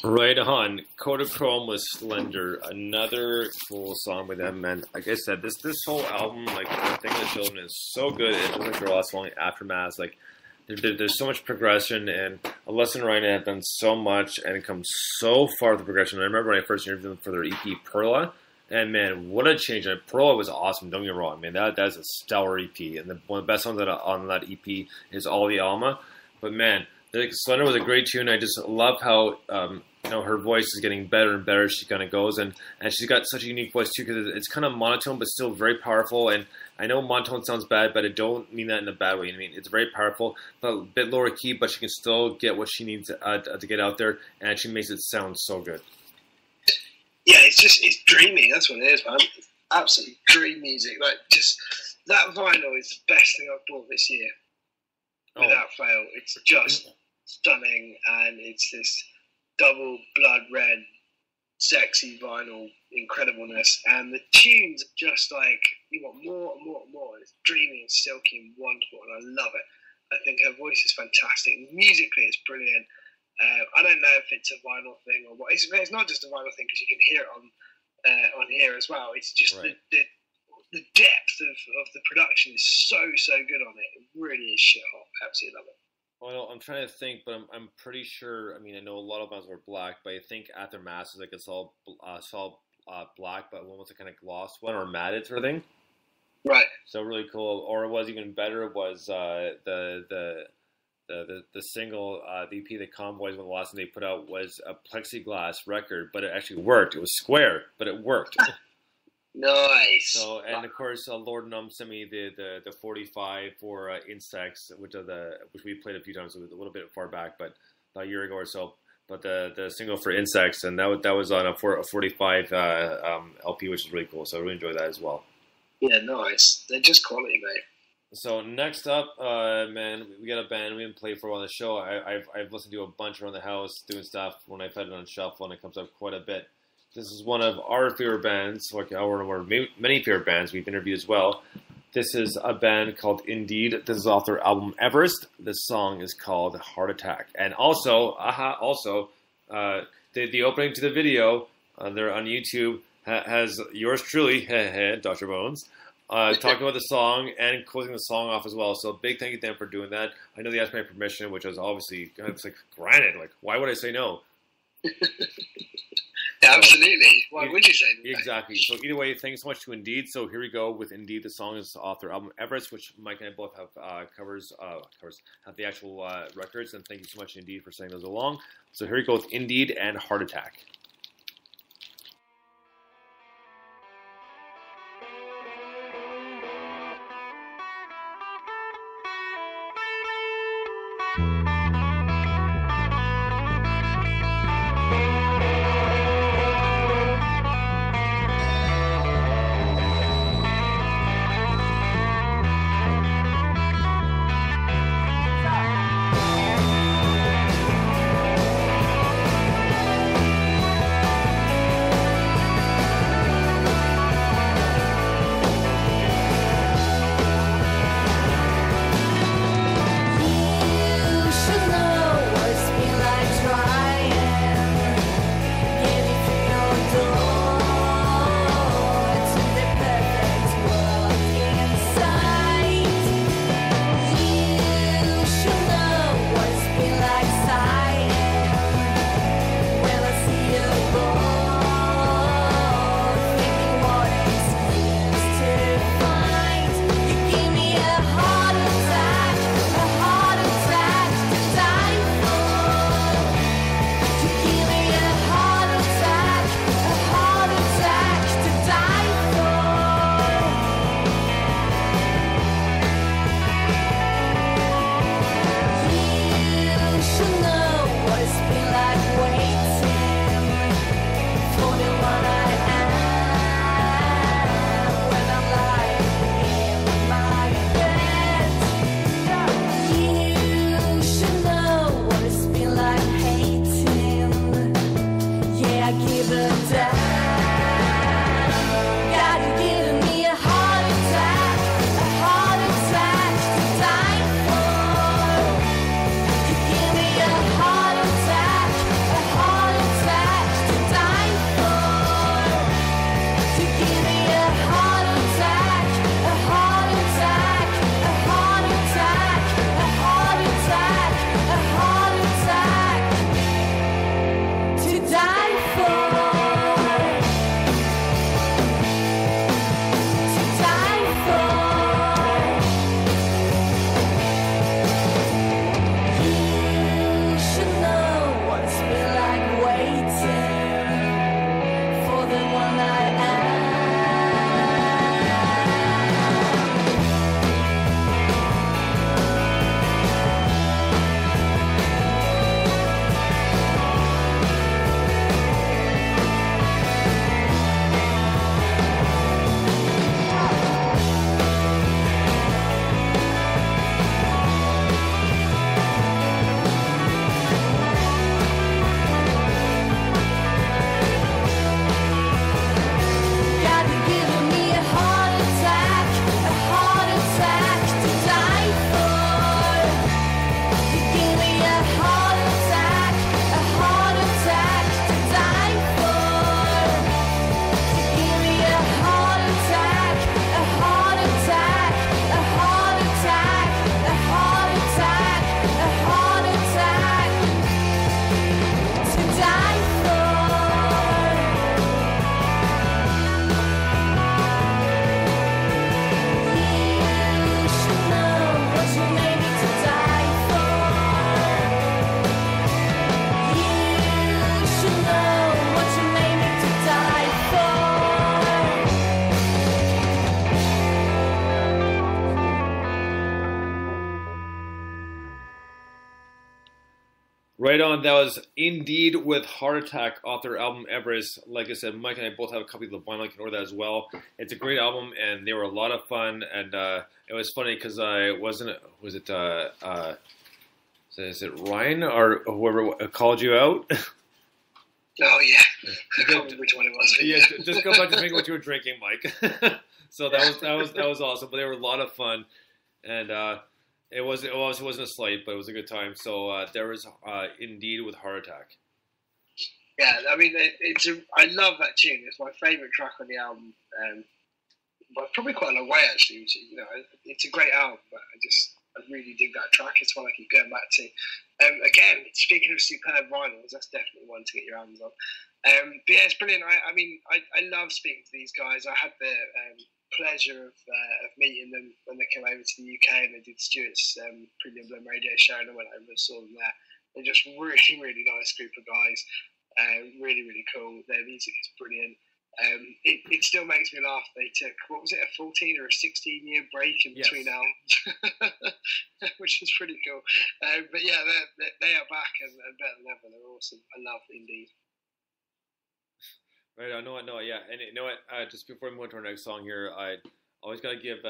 Right on. Kodachrome was Slender, another cool song by them, and like I said, this whole album, like the thing the children, is so good. It's just like their last song, Aftermath. Like there's so much progression, and A Lesson in Writing have done so much, and it comes so far with the progression. I remember when I first interviewed them for their EP Perla, and man, what a change! And Perla was awesome. Don't get me wrong, man. That's a stellar EP, and one of the best songs on that EP is All the Alma. But man, Slender was a great tune. I just love how her voice is getting better and better as she kind of goes, and she's got such a unique voice too, because it's kind of monotone but still very powerful. And I know monotone sounds bad, but I don't mean that in a bad way. I mean, it's very powerful, but a bit lower key, but she can still get what she needs to get out there, and she makes it sound so good. Yeah, it's dreamy. That's what it is, man. It's absolutely dream music. Like, just that vinyl is the best thing I've bought this year, without fail. It's just stunning, and it's this double blood red, sexy vinyl incredibleness, and the tunes are just like, you want more and more and more. It's dreamy and silky and wonderful, and I love it. I think her voice is fantastic. Musically, it's brilliant. I don't know if it's a vinyl thing or what. It's not just a vinyl thing, because you can hear it on here as well. It's just the depth of the production is so good on it. It really is shit hot. Absolutely love it. Well, I'm trying to think, but I'm pretty sure. I mean, I know a lot of bands were black, but I think Aftermath is like it's all black, but one was a kind of gloss one or matted sort of thing. Right. So really cool. Or it was even better was the single, the EP, the Convoys, one of the last thing they put out was a plexiglass record, but it actually worked. It was square, but it worked. Nice. So, and of course, Lord Numb sent me the 45 for Insects, which we played a few times. It was a little bit far back, but about a year ago or so. But the single for Insects, and that was on a 45 LP, which is really cool. So I really enjoyed that as well. Yeah, nice. They're just quality, mate. So next up, man, we got a band we haven't played for a while on the show. I've listened to a bunch around the house doing stuff when I've had it on shuffle, and it comes up quite a bit. This is one of our favorite bands, like our many favorite bands we've interviewed as well. This is a band called Indeed. This is off their album Everest. This song is called Heart Attack. And also, the opening to the video there on YouTube has yours truly, Dr. Bones, talking about the song and closing the song off as well. So big thank you to them for doing that. I know they asked my permission, which was obviously, it's like, granted. Like, why would I say no? Absolutely. Why would you say that? Exactly. So either way, thanks so much to Indeed. So here we go with Indeed. The song is off their album Everest, which Mike and I both have have the actual records. And thank you so much, Indeed, for sending those along. So here we go with Indeed and Heart Attack. Right on. That was Indeed with Heart Attack off their album Everest. Like I said, Mike and I both have a copy of the vinyl. You can order that as well. It's a great album, and they were a lot of fun. And it was funny because I wasn't. Was it? Is it Ryan or whoever called you out? Oh yeah, I can't remember which one it was. Yeah, just go back to drinking what you were drinking, Mike. So that was awesome. But they were a lot of fun, and it wasn't a slight, but it was a good time. So there was Indeed with Heart Attack. Yeah, I mean, I love that tune. It's my favourite track on the album. But probably quite a long way actually. Which, you know, it's a great album, but I really dig that track. It's one I keep going back to. Again, speaking of superb vinyls, that's definitely one to get your hands on. But yeah, it's brilliant. I love speaking to these guys. I had the pleasure of meeting them when they came over to the UK and they did Stuart's Premium Blend radio show, and I went over and saw them there. They're just really, really nice group of guys. Really, really cool. Their music is brilliant. It still makes me laugh. They took, what was it, a 14 or a 16-year break in between albums, which is pretty cool. But yeah, they are back and better than ever. They're awesome. I love Indeed. Right, I know, yeah. And you know what, just before we move on to our next song here, I always got to give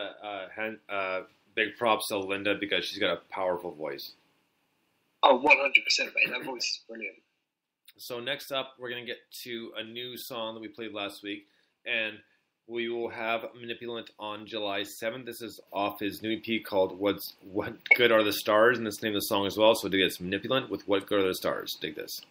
big props to Linda because she's got a powerful voice. Oh, 100%, mate. That voice is brilliant. So next up, we're going to get to a new song that we played last week, and we will have Manipulant on July 7th. This is off his new EP called What Good Are the Stars, and that's the name of the song as well. So dig this, Manipulant with What Good Are the Stars. Dig this.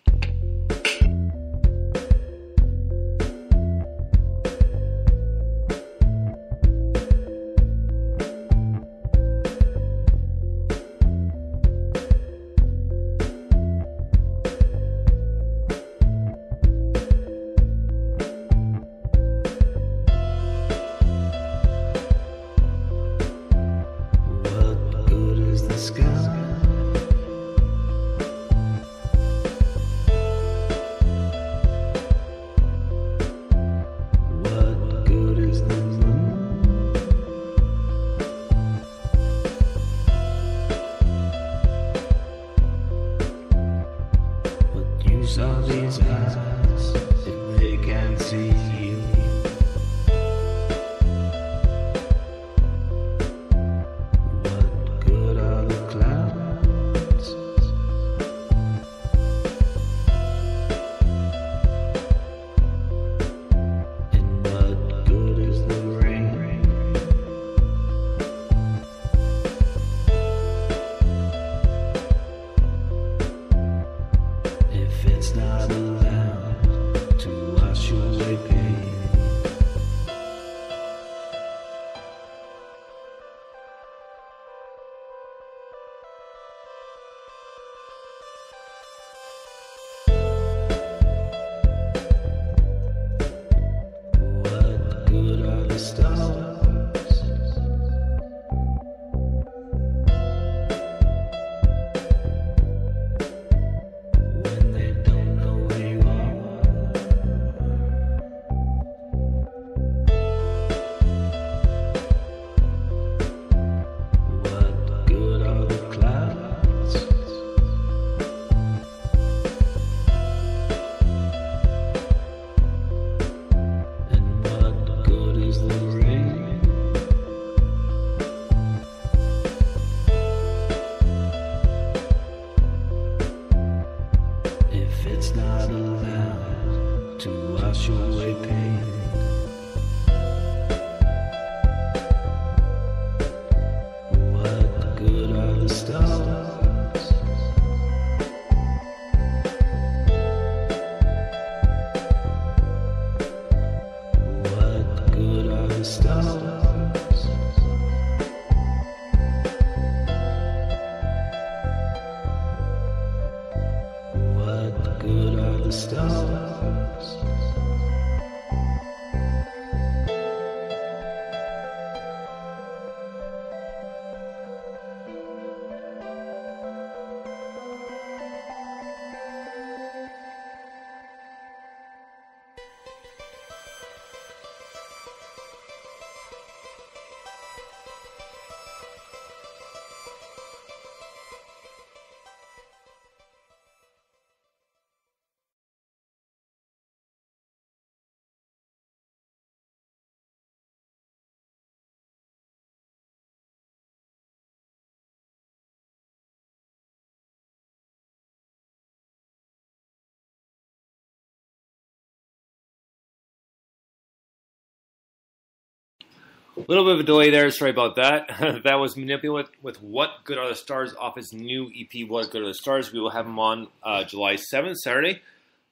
A little bit of a delay there. Sorry about that. That was Manipulate with What Good Are the Stars off his new EP, What Good Are the Stars. We will have him on July 7th, Saturday.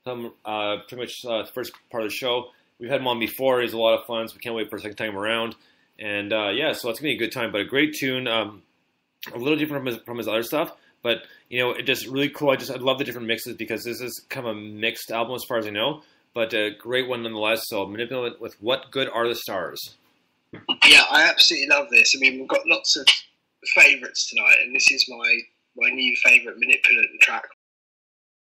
Pretty much the first part of the show. We've had him on before. He's a lot of fun, so we can't wait for a second time around. And yeah, so it's going to be a good time, but a great tune. A little different from his other stuff, but it just really cool. I love the different mixes because this is kind of a mixed album as far as I know, but a great one nonetheless. So Manipulate with What Good Are the Stars. Yeah, I absolutely love this. I mean, we've got lots of favourites tonight, and this is my new favourite Manipulate track